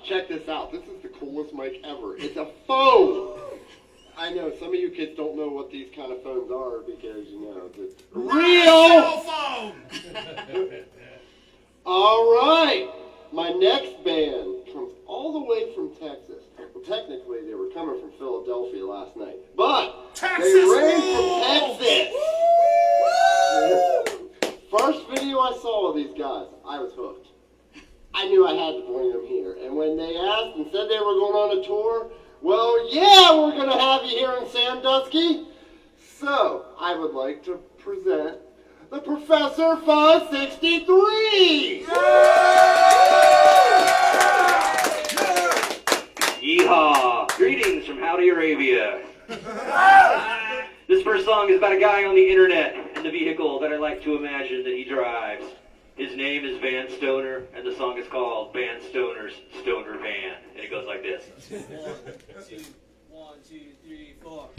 check this out. This is the coolest mic ever. It's a phone. I know some of you kids don't know what these kind of phones are because, you know, it's real cell phone. All right. My next band comes all the way from Texas. Well, technically, they were coming from Philadelphia last night, but Texas they ran rules! from Texas. First video I saw of these guys, I was hooked. I knew I had to bring them here. And when they asked and said they were going on a tour, well, yeah, we're going to have you here in Sandusky. So, I would like to present the Professor Fuzz 63. Yeehaw! Greetings from Howdy Arabia. This first song is about a guy on the internet and the vehicle that I like to imagine that he drives. His name is Van Stoner, and the song is called Van Stoner's Stoner Van. And it goes like this. 1, 2, 3, 4.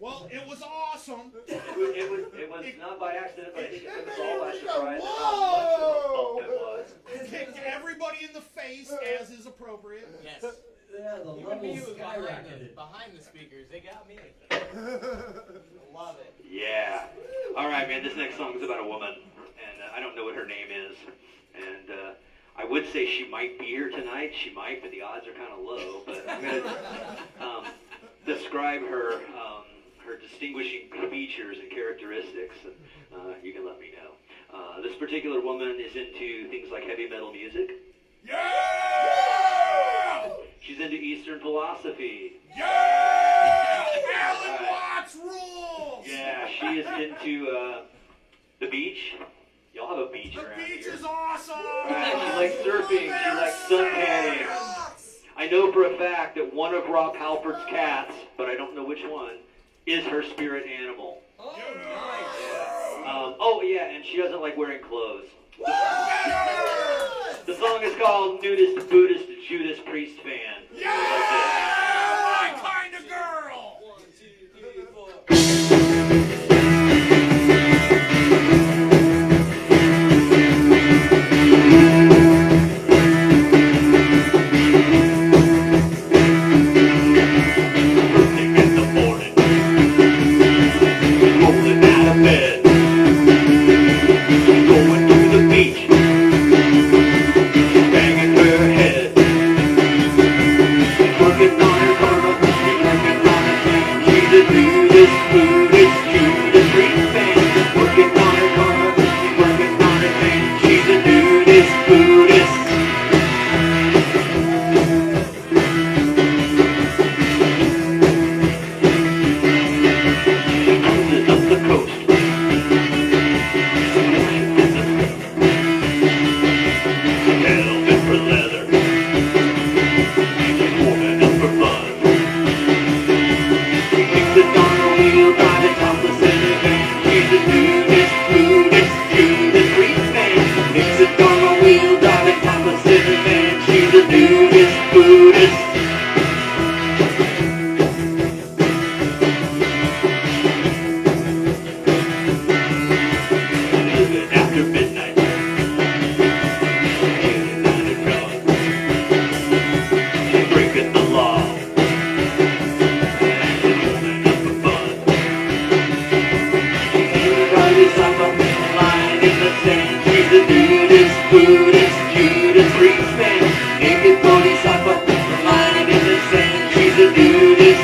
Well, it was awesome. It was not by accident, but I think it was all by surprise. Whoa! It was. Kicked everybody in the face, as is appropriate. Yes. Yeah, the Even level me was skyrocketed. behind the speakers. They got me. Love it. Yeah. All right, man. This next song is about a woman, and I don't know what her name is. And I would say she might be here tonight. She might, but the odds are kind of low. But I'm going to describe her her distinguishing features and characteristics, and you can let me know. This particular woman is into things like heavy metal music. Yeah! She's into Eastern philosophy. Yeah! Alan Right. Watts rules! Yeah, she is into the beach. Y'all have a beach The around beach here. is awesome! Right, she likes surfing. She likes suntanning. I know for a fact that one of Rob Halford's cats, but I don't know which one, is her spirit animal. Oh, nice. Oh yeah, and she doesn't like wearing clothes. The song is called Nudist Buddhist Judas Priest Fan. Yeah! My kind of girl! 1, 2, 3, 4. In the morning, rolling out of bed, going to the beach, banging her head, working on her karma, working on her thing. She's a Buddhist, Judas Priest fan. Working on her karma, working on her thing. She's a Buddhist. Cruises up the coast. Helmet for leather. She's warming up for fun. She kicks the Donner wheel, driving topless in her van. She's a Judas Priest fan. Kicks the Donner wheel, driving topless in her van. She's a Buddhist. Living after midnight. Getting out of drunk. She's breaking the law. And she's holding up a bun. She's riding samba, lying in the sand. She's a Buddhist, Judas Priest fan. Naked bodhisattva, lying in the sand. She's a Buddhist.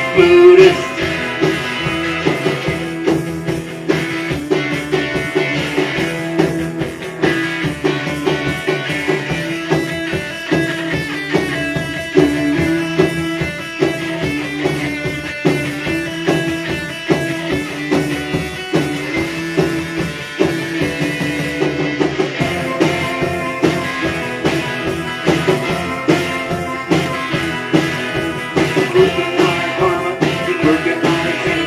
Working on her karma, she's working on her tan.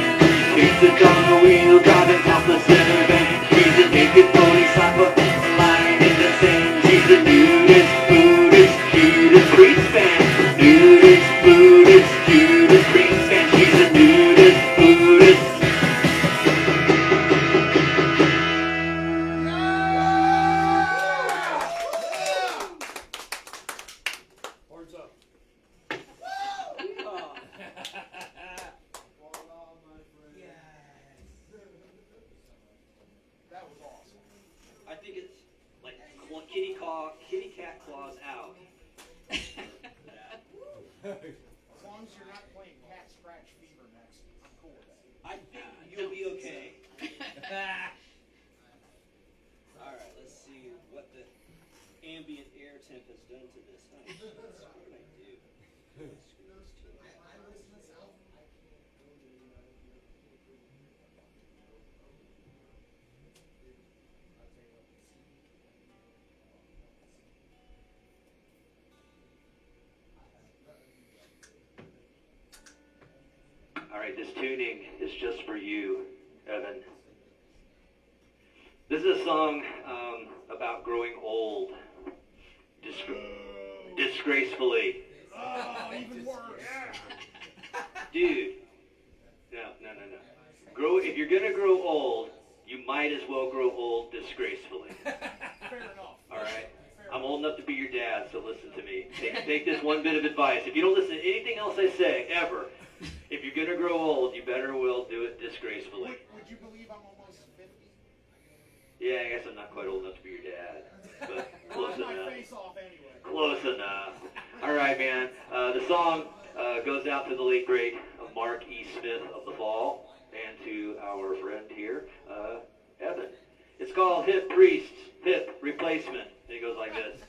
She's a Donner wheel, driving topless in her van. She's a naked bodhisattva, lying in the sand. She's a Buddhist, Judas Priest fan. Buddhist, Judas Priest fan. She's a Buddhist. Horns up. Oh. That was awesome. I think it's like kitty cat claws out. As long as you're not playing Cat Scratch Fever next, I'm cool with that. I think you'll be okay. All right, let's see what the ambient air temp has done to this. Oh, what did I do? Screw this too. All right, this tuning is just for you, Evan. This is a song about growing old, disgracefully. Oh, even worse. Dude, no. If you're gonna grow old, you might as well grow old disgracefully. Fair enough. All right. I'm old enough to be your dad, so listen to me. Take this one bit of advice. If you don't listen to anything else I say ever, if you're gonna grow old, you better well do it disgracefully. Would you believe I'm almost 50? Yeah, I guess I'm not quite old enough to be your dad, but close My enough. face off anyway. Close enough. All right, man. The song goes out to the late great Mark E. Smith of the Fall, and to our friend here, Evan. It's called Hip Priests, Hip Replacement. And it goes like this.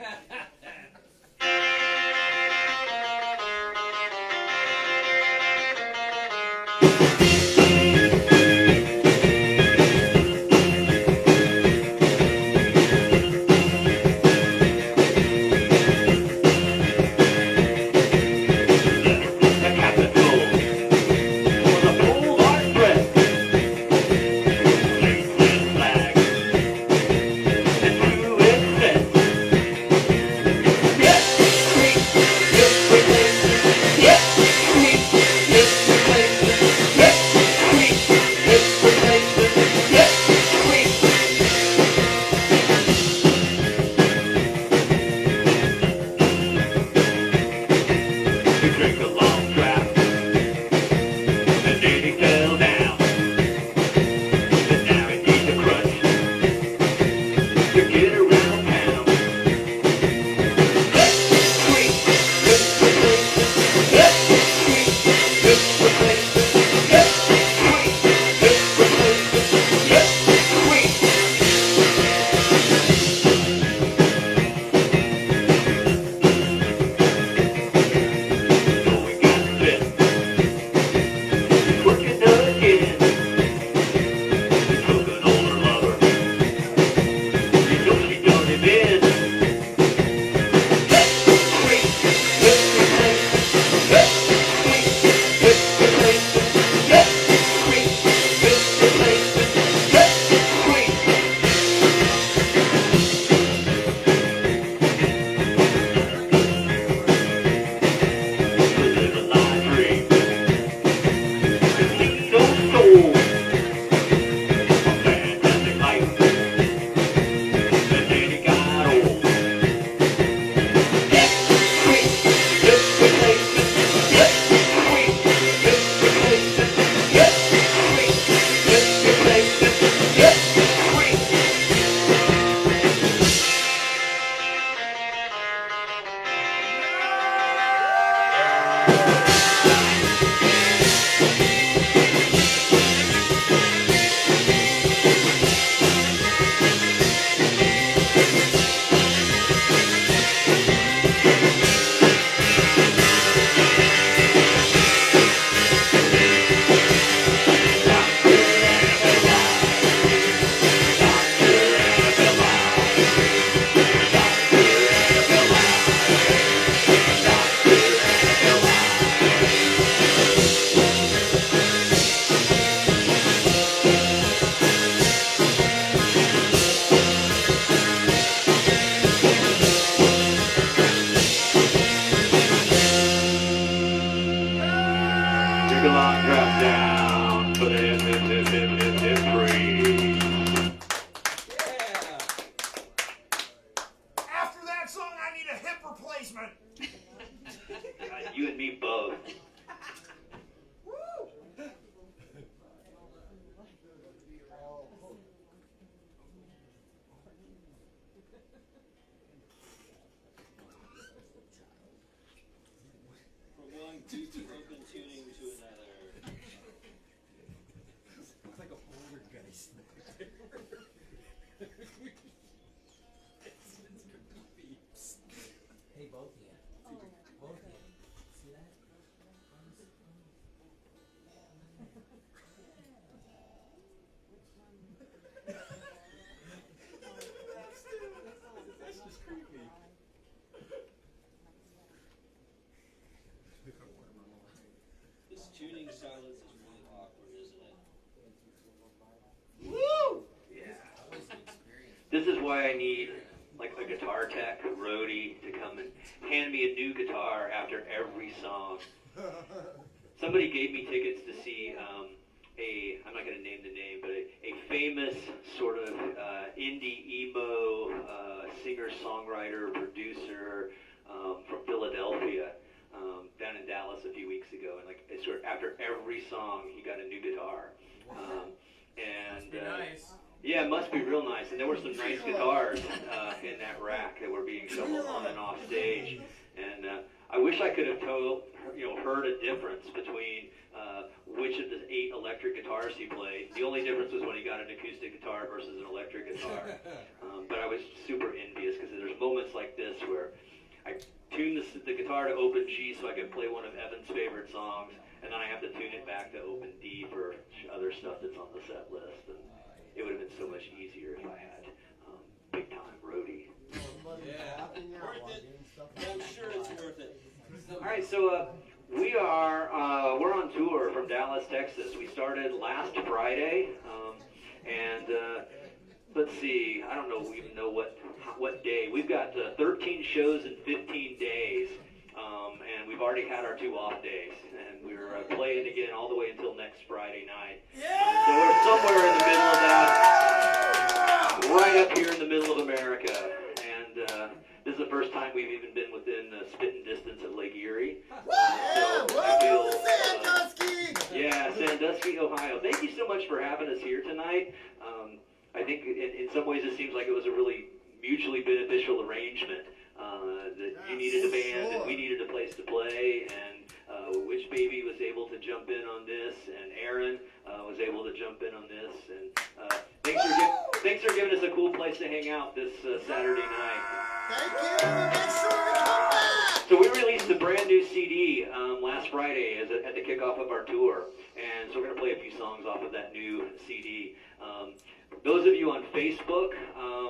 You and me both. From one broken tuning to another. Looks like a poltergeist. Hey, both of you. Both of you. See that? That's just creepy. This tuning silence is really awkward, isn't it? Woo! This is why I need like a guitar tech, a roadie to come and hand me a new guitar after every song. Somebody gave me tickets to see I'm not going to famous sort of indie emo singer-songwriter, producer from Philadelphia down in Dallas a few weeks ago, and like sort of after every song he got a new guitar. And Nice. yeah, it must be real nice. And there were some nice guitars in that rack that were being shuffled on and off stage. And I wish I could have heard a difference between which of the 8 electric guitars he played. The only difference was when he got an acoustic guitar versus an electric guitar. But I was super envious because there's moments like this where I tune the guitar to open G so I can play one of Evan's favorite songs, and then I have to tune it back to open D for other stuff that's on the set list. And it would have been so much easier if I had big time roadie. Yeah. Worth it. I'm sure it's worth it. All right, so we're on tour from Dallas, Texas. We started last Friday, and let's see, I don't even know what day. We've got 13 shows in 15 days, and we've already had our 2 off days, and we're playing again all the way until next Friday night. Yeah! So we're somewhere in the middle of that, right up here in the middle of America, and this is the first time we've even been within spitting distance of Lake Erie. Sandusky, Ohio. Thank you so much for having us here tonight. I think in some ways it seems like it was a really mutually beneficial arrangement. That you needed a band and we needed a place to play, and Witch Baby was able to jump in on this, and Aaron was able to jump in on this. And thanks for giving us a cool place to hang out this Saturday night. Thank you. Make sure to come back. So we released a brand new CD last Friday at the kickoff of our tour, and so we're going to play a few songs off of that new CD. Those of you on Facebook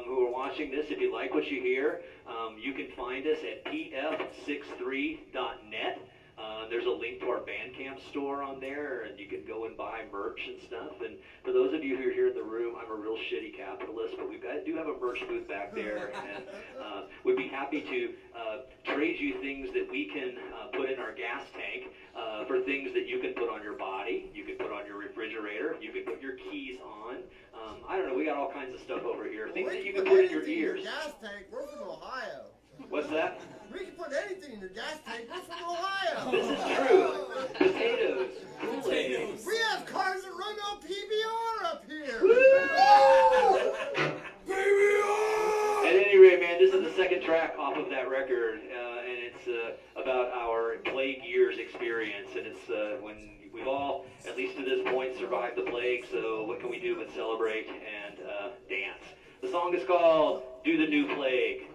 who are watching this, if you like what you hear, you can find us at pf63.net. There's a link to our Bandcamp store on there, and you can go and buy merch and stuff. And for those of you who are here in the room, I'm a real shitty capitalist, but do have a merch booth back there, and we'd be happy to trade you things that we can put in our gas tank for things that you can put on your body, you can put on your refrigerator, you can put your keys on. I don't know, we got all kinds of stuff over here. Things that you can put in your ears. Gas tank. We're from Ohio. What's that? We can put anything in your gas tank. We're from Ohio. This is true. Potatoes. Kool-Aid. We have cars that run on PBR up here. At any rate, man, this is the second track off of that record, and it's about our plague years experience, and it's when we've all, at least to this point, survived the plague, so what can we do but celebrate and dance? The song is called Do the New Plague.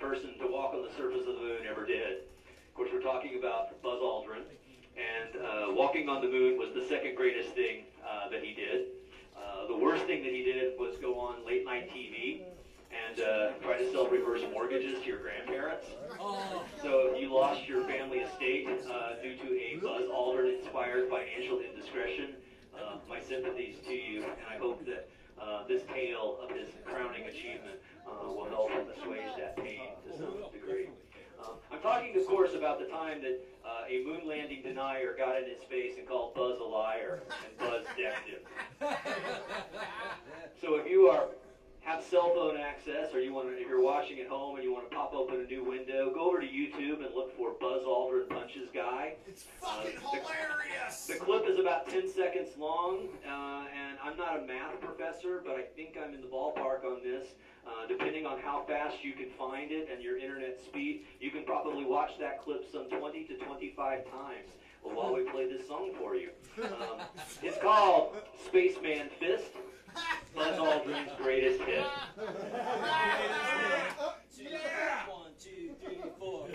person to walk on the surface of the moon ever did. Of course, we're talking about Buzz Aldrin, and walking on the moon was the second greatest thing that he did. The worst thing that he did was go on late night TV and try to sell reverse mortgages to your grandparents. So you lost your family estate due to a Buzz Aldrin-inspired financial indiscretion. My sympathies to you, and I hope that this tale of his crowning achievement will help assuage that pain to some degree. I'm talking, of course, about the time that a moon landing denier got in his face and called Buzz a liar, and Buzz decked him. So if you have cell phone access, or if you're watching at home and you want to pop open a new window, go over to YouTube and look for Buzz Aldrin Punches Guy. It's fucking hilarious! The clip is about 10 seconds long, and I'm not a math professor, but I think I'm in the ballpark on this. Depending on how fast you can find it and your internet speed, you can probably watch that clip some 20 to 25 times while we play this song for you. It's called Spaceman Fist, Buzz Aldrin's greatest hit. Yeah! 1, 2, 3, 4.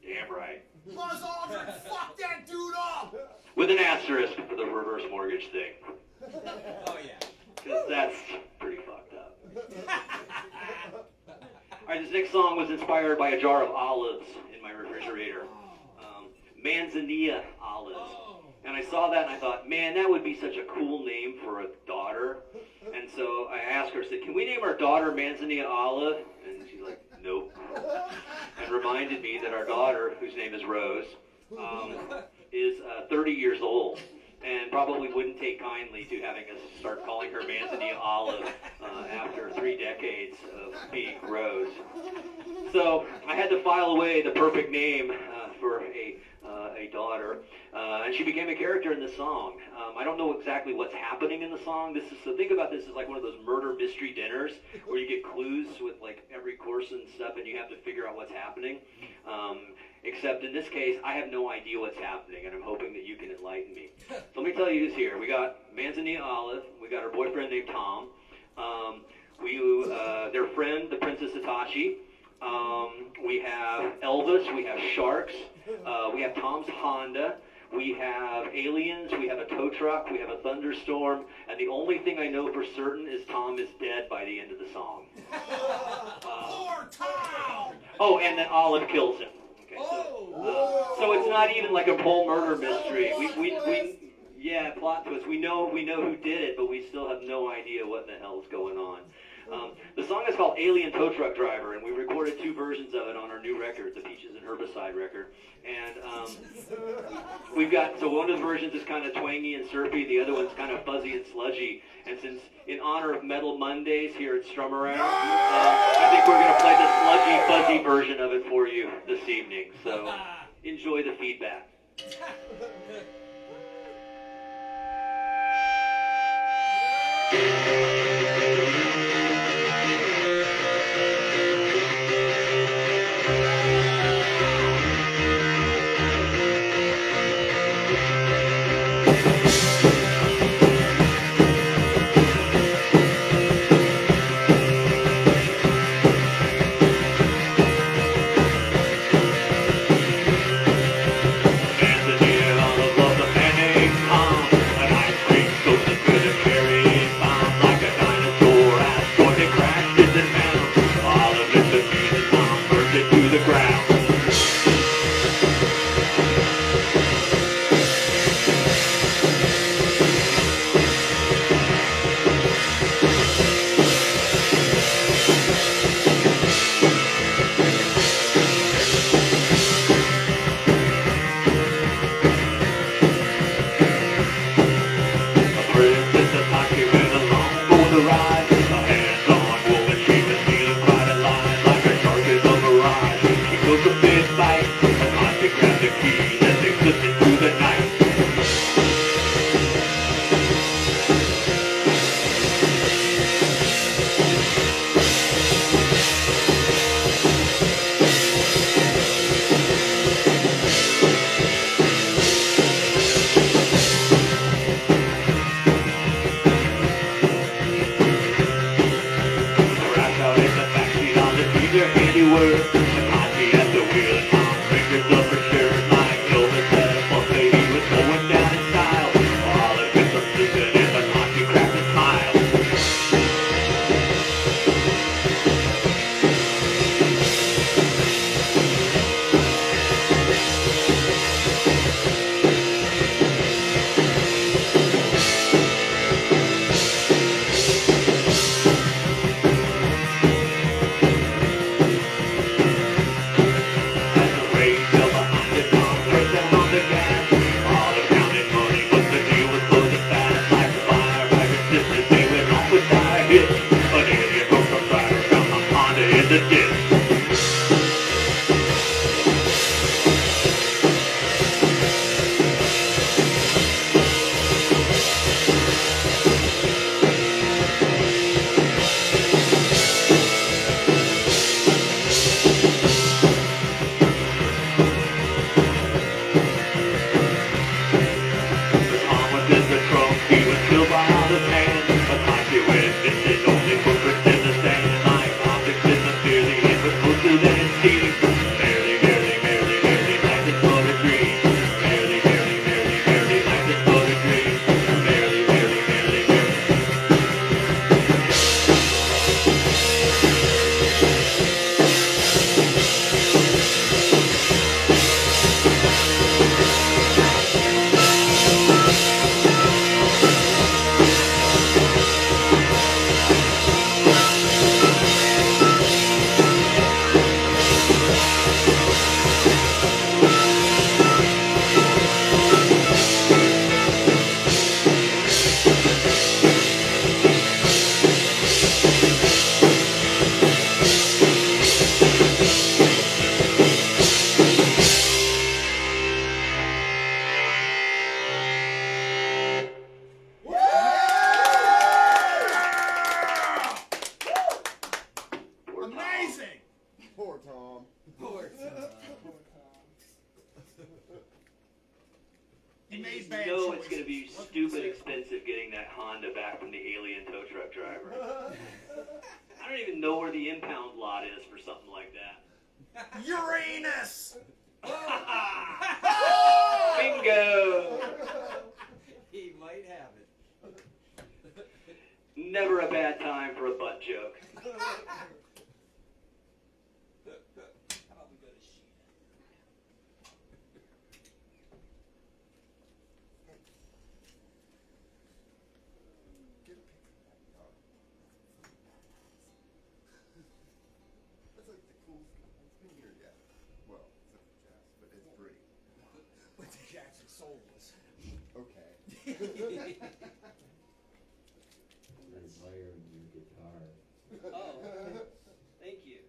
Damn right. Buzz Aldrin, fuck that dude up! With an asterisk for the reverse mortgage thing. Oh, yeah. Because that's pretty fucked up. Alright, this next song was inspired by a jar of olives in my refrigerator. Manzanilla olives. And I saw that and I thought, man, that would be such a cool name for a daughter. And so I asked her, I said, can we name our daughter Manzanilla Olive? And she's like, nope. And reminded me that our daughter, whose name is Rose, is 30 years old and probably wouldn't take kindly to having us start calling her Manzanilla Olive after 3 decades of being Rose. So I had to file away the perfect name for a daughter, and she became a character in the song. I don't know exactly what's happening in the song. So think about this as like one of those murder mystery dinners where you get clues with like every course and stuff, and you have to figure out what's happening. Except in this case, I have no idea what's happening, and I'm hoping that you can enlighten me. So let me tell you who's here. We got Manzanita Olive. We got her boyfriend named Tom. Their friend, the Princess Hitachi. We have Elvis. We have Sharks. We have Tom's Honda. We have aliens. We have a tow truck. We have a thunderstorm. And the only thing I know for certain is Tom is dead by the end of the song. Poor Tom! Oh, and then Olive kills him. Okay, so it's not even like a Pole murder mystery. Yeah, plot twist. We know who did it, but we still have no idea what the hell's going on. The song is called Alien Tow Truck Driver, and we recorded 2 versions of it on our new record, the Peaches and Herbicide record. And we've got, so one of the versions is kind of twangy and surfy, the other one's kind of fuzzy and sludgy. And since in honor of Metal Mondays here at Strum Around, I think we're going to play the sludgy, fuzzy version of it for you this evening. So enjoy the feedback. Poor Tom. Poor Tom. He And made you bad know choices. it's going to be What can you stupid say? expensive getting that Honda back from the alien tow truck driver. I don't even know where the impound lot is for something like that. Uranus! Bingo! He might have it. Never a bad time for a butt joke. How about we go to Sheena? Get a picture of that dog. That's like the coolest guy. It's been here yet. Well, except for Jazz, but it's pretty. But Jackson soulless. Okay. Admiring your guitar. Oh, thank you.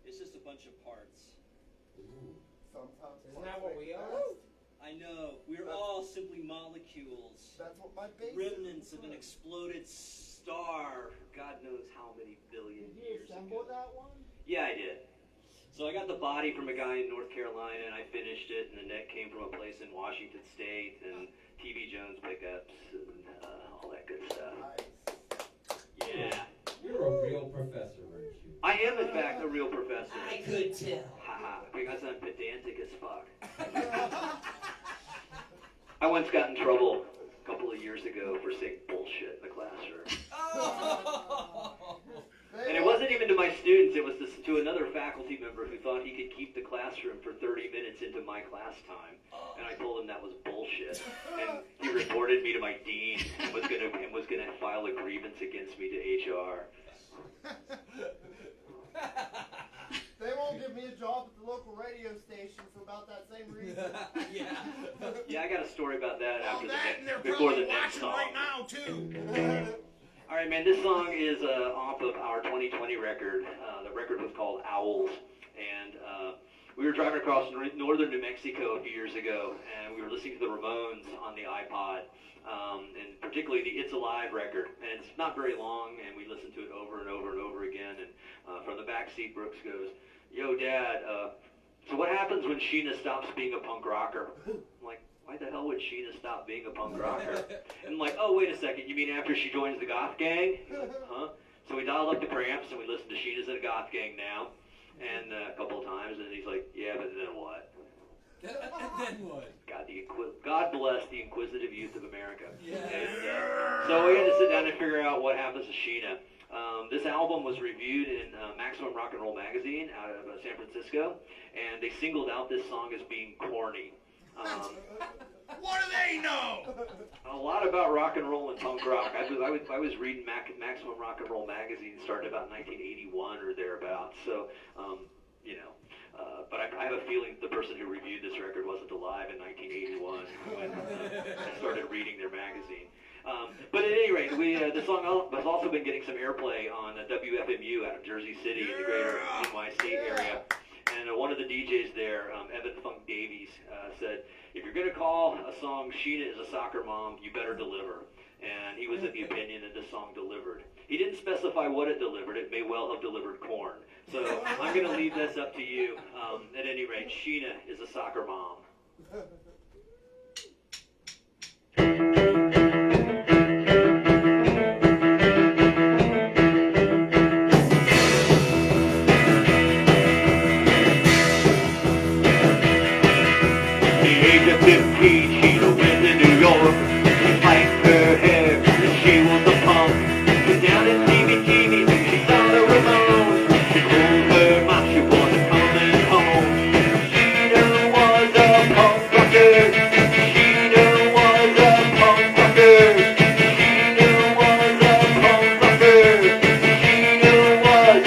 It's just a bunch of parts. Ooh. Sometimes. Isn't that what we are? I know. We're all simply molecules. That's what my bass Remnants of an exploded star. God knows how many billion Did you years assemble ago. that one? Yeah, I did. So I got the body from a guy in North Carolina, and I finished it, and the neck came from a place in Washington State, and TV Jones pickups, and all that good stuff. Nice. Yeah. You're a real professor, aren't you? I am, in fact, a real professor. I could tell. Haha, because I'm pedantic as fuck. I once got in trouble a couple of years ago for saying bullshit in the classroom. And it wasn't even to my students, it was to another faculty member who thought he could keep the classroom for 30 minutes into my class time. And I told him that was bullshit. And he reported me to my dean and was gonna file a grievance against me to HR. They won't give me a job at the local radio station for about that same reason. Yeah. Yeah, I got a story about that All after that, and they're before probably the next watching song. right now, too. All right, man, this song is off of our 2020 record. The record was called Owls, and we were driving across northern New Mexico a few years ago, and we were listening to the Ramones on the iPod, and particularly the It's Alive record. And it's not very long, and we listened to it over and over and over again. And from the back seat, Brooks goes, "Yo, Dad, so what happens when Sheena stops being a punk rocker?" I'm like, why the hell would Sheena stop being a punk rocker? And I'm like, oh, wait a second, you mean after she joins the goth gang? He's like, huh? So we dialed up the Cramps and we listened to Sheena's in a goth gang now, and a couple of times, and he's like, yeah, but then what? Then what? God bless the inquisitive youth of America. Yeah. And, so we had to sit down and figure out what happens to Sheena. This album was reviewed in Maximum Rock and Roll magazine out of San Francisco, and they singled out this song as being corny. What do they know? A lot about rock and roll and punk rock. I was reading Maximum Rock and Roll magazine started about 1981 or thereabouts. So, but I have a feeling the person who reviewed this record wasn't alive in 1981 when I started reading their magazine. But at any rate, the song has also been getting some airplay on WFMU out of Jersey City in the greater NYC area. And one of the DJs there, Evan Funk Davies, said, if you're going to call a song Sheena is a soccer mom, you better deliver. And he was of the opinion that this song delivered. He didn't specify what it delivered. It may well have delivered corn. So I'm going to leave this up to you. At any rate, Sheena is a soccer mom. At 15, Sheena went to New York. She liked her hair, and she was a punk. But down at TV, she saw the Ramones. She told her mom she wasn't coming home. Sheena was a punk rocker. Sheena was a punk rocker. Sheena was a punk rocker. Sheena was.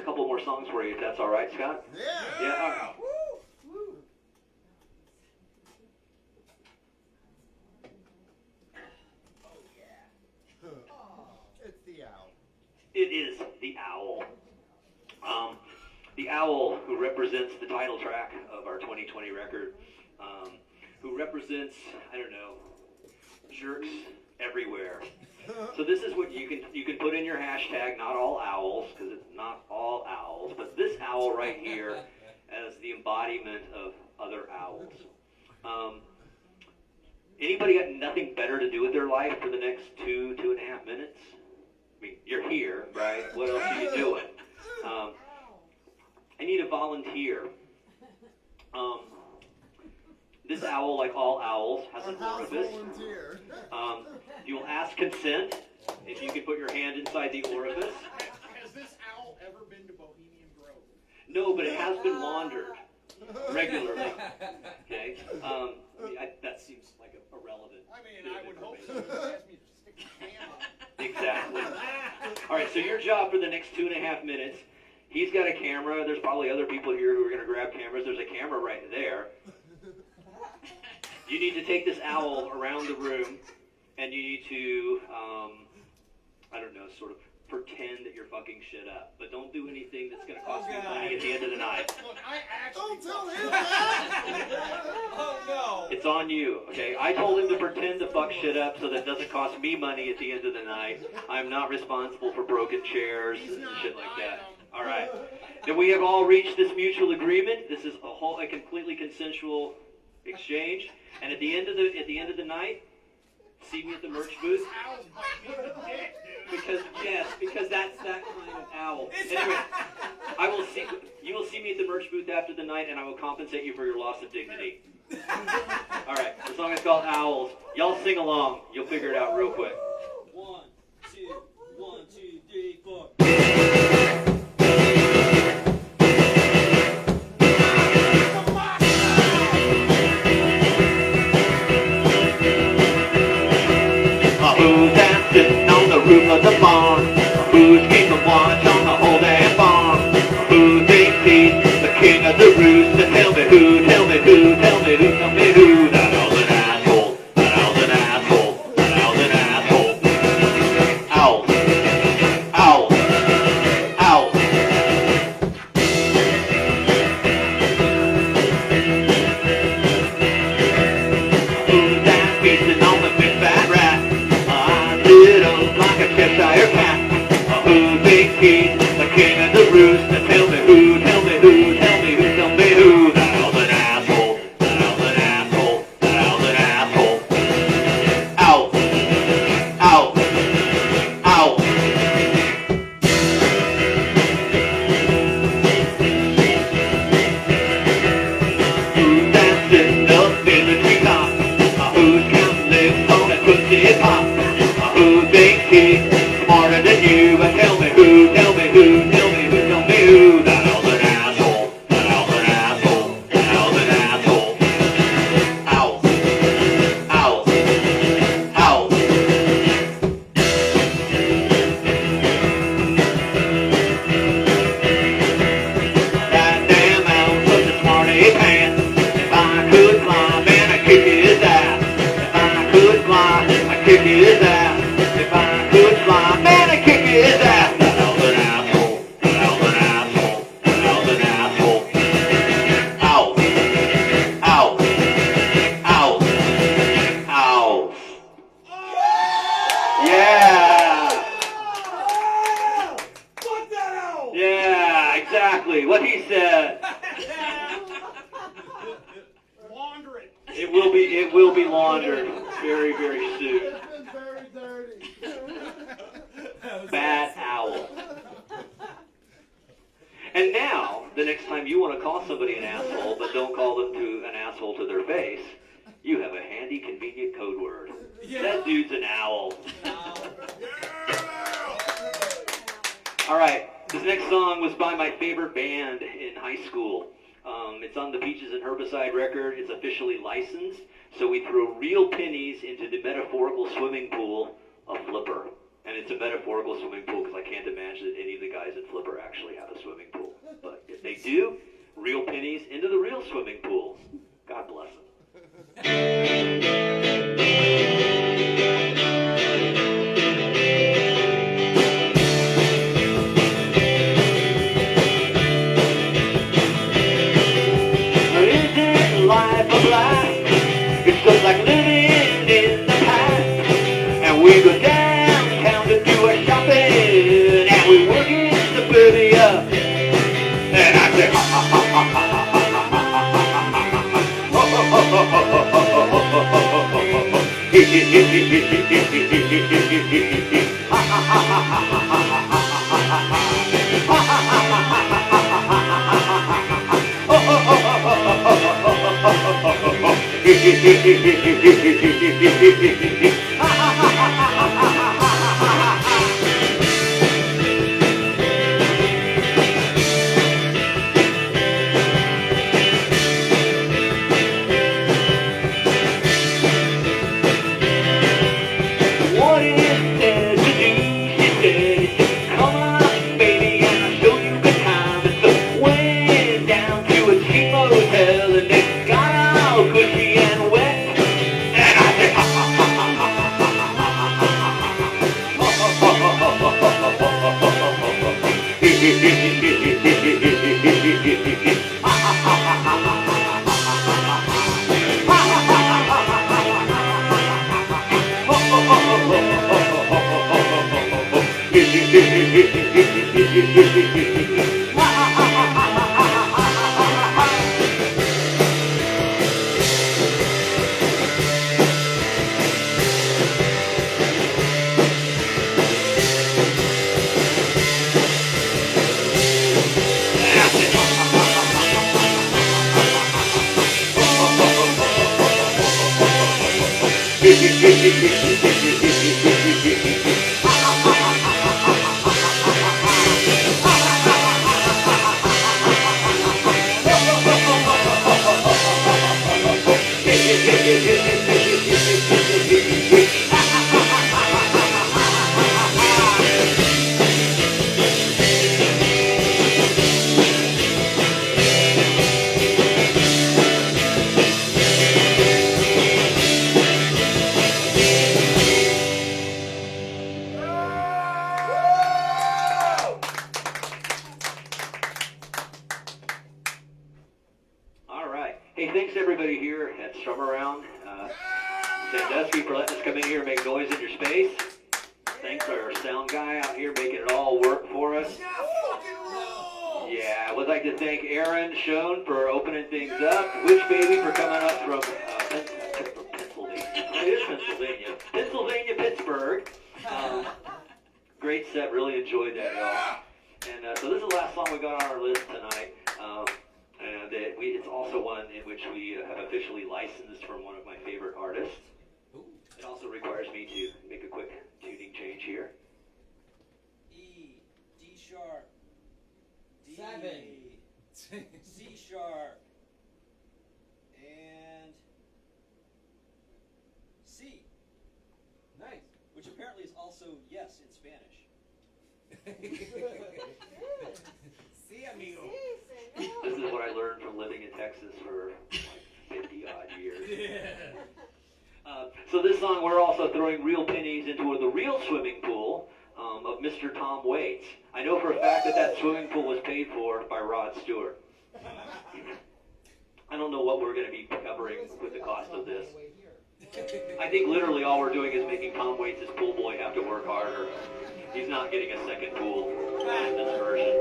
a couple more songs for you, if that's all right, Scott? Yeah. Yeah, all right. It's the owl. It is the owl. The owl who represents the title track of our 2020 record, who represents, I don't know, jerks everywhere. So this is what you can put in your hashtag, not all owls, because it's not all owls, but this owl right here as the embodiment of other owls. Anybody got nothing better to do with their life for the next 2.5 minutes? I mean, you're here, right? What else are you doing? I need a volunteer. This owl, like all owls, has an orifice. You'll ask consent if you can put your hand inside the orifice. Has this owl ever been to Bohemian Grove? No, but it has been laundered regularly. Okay? That seems like irrelevant. I mean, I would hope so. Just ask me to stick my hand on it. Exactly. All right, so your job for the next 2.5 minutes, he's got a camera. There's probably other people here who are going to grab cameras. There's a camera right there. You need to take this owl around the room, and you need to, I don't know, sort of pretend that you're fucking shit up. But don't do anything that's going to cost you money at the end of the night. Look, I actually... Don't tell him that! Oh no! It's on you, okay? I told him to pretend to fuck shit up so that it doesn't cost me money at the end of the night. I'm not responsible for broken chairs and shit like that. All right. Then we have all reached this mutual agreement. This is a completely consensual exchange. And at the end of the night, see me at the merch booth. Owls bite me in the dick, dude. Because that's that kind of owl. Anyway, you will see me at the merch booth after the night, and I will compensate you for your loss of dignity. All right, the song is called Owls. Y'all sing along. You'll figure it out real quick. 1, 2, 3, 4. Who's that sitting on the roof of the barn? Who's keeping watch on the whole damn farm? Who thinks he's the king of the roost? And tell me who, tell me who, tell me who, tell me who. That owl's an asshole, that owl's an asshole, that owl's an asshole. Owl, owl, owl. Who's that feasting on the big fat rat? Like a Cheshire cat. Who thinks he's the king of the roost? And tell me who, tell me who, tell me who, tell me who. That owl's an asshole, that owl's an asshole, that owl's an asshole. Owl, owl, owl. Who's that sitting up in the treetop? Who's counting lips on a crusty pop? Who thinks he's smarter than you? But tell me who, tell me who, tell me who, tell me who. That owl's an asshole, that owl's an asshole, that owl's an asshole. Owl, owl, owl. That damn owl put the smarty pants. If I could fly, man, I'd kick his ass. If I could fly, I'd kick his ass. If I could fly, man, I'd kick his ass. That owl's an asshole, that owl's an asshole, that owl's an asshole. Owl, owl, owl, owl. Yeah! Fuck that owl! Yeah, exactly. What he said. Launder it. It will be laundered very, very soon. It's been very dirty. Bad owl. And now, the next time you want to call somebody an asshole, but don't call them to an asshole to their face, you have a handy, convenient code word. That dude's an owl. All right, this next song was by my favorite band in high school. It's on the Peaches and Herbicide record. It's officially licensed, so we throw real pennies into the metaphorical swimming pool of Flipper. And it's a metaphorical swimming pool because I can't imagine that any of the guys at Flipper actually have a swimming do, real pennies into the real swimming pool. God bless them. Isn't life a blast? It's just like living in the past. And we go downtown to do our shopping, and we work in suburbia. And I say, ha ha ha ha ha ha ha ha ha What it said to do, she said, come on, baby, and I'll show you good time. And so went down to a cheap motel, and they got all cushy and wet. And I said, ha ha ha ha ha ha All right. Hey, thanks everybody here at Strum Around. Sandusky for letting us come in here and make noise in your space. Thanks to our sound guy out here making it all work for us. Yeah, I would like to thank Aaron Schoen for opening things up. Witch Baby for coming up from Pennsylvania. It is Pennsylvania. Pennsylvania, Pittsburgh. Great set. Really enjoyed that, y'all. And so this is the last song we got on our list tonight. And it's also one in which we have officially licensed from one of my favorite artists. It also requires me to make a quick tuning change here. E, D sharp, D, 7. C sharp, and C, Nice. which apparently is also yes in Spanish. Sí, amigo. This is what I learned from living in Texas for like 50 odd years. Yeah. So this song, we're also throwing real pennies into the real swimming pool of Mr. Tom Waits. I know for a fact that swimming pool was paid for by Rod Stewart. I don't know what we're going to be covering with the cost of this. I think literally all we're doing is making Tom Waits' pool boy have to work harder. He's not getting a second pool in this version.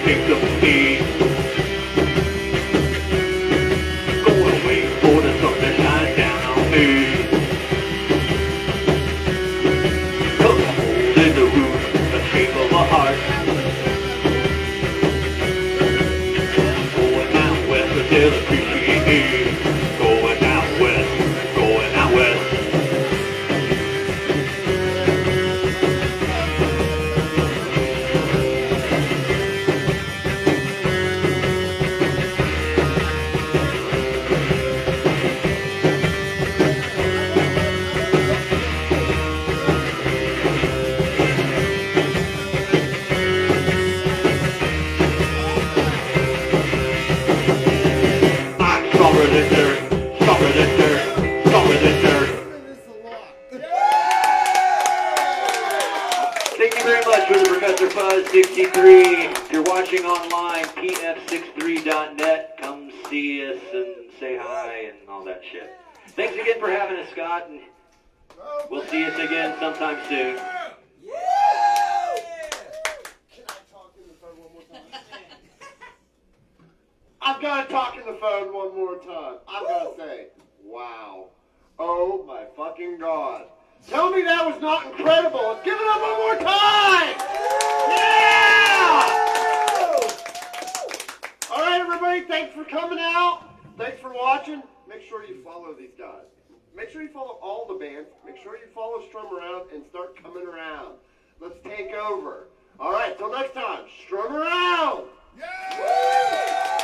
take some speed. Going away for the sun that shines down on me. Come hold in the room, the shape of a heart. Going out west, but they'll appreciate me. Going out west, going out west. I'm stronger than dirt, stronger than dirt, stronger than dirt. Thank you very much for the Professor Fuzz 63. If you're watching online, pf63.net. Come see us and say hi and all that shit. Thanks again for having us, Scott, and we'll see us again sometime soon. Can I talk in the phone one more time? I've got to talk in the phone one more time. I've got to say, wow. Oh my fucking God. Tell me that was not incredible. Let's give it up one more time. Yeah! All right, everybody. Thanks for coming out. Thanks for watching. Make sure you follow these guys. Make sure you follow all the bands. Make sure you follow Strum Around and start coming around. Let's take over. All right, till next time. Strum Around. Yeah!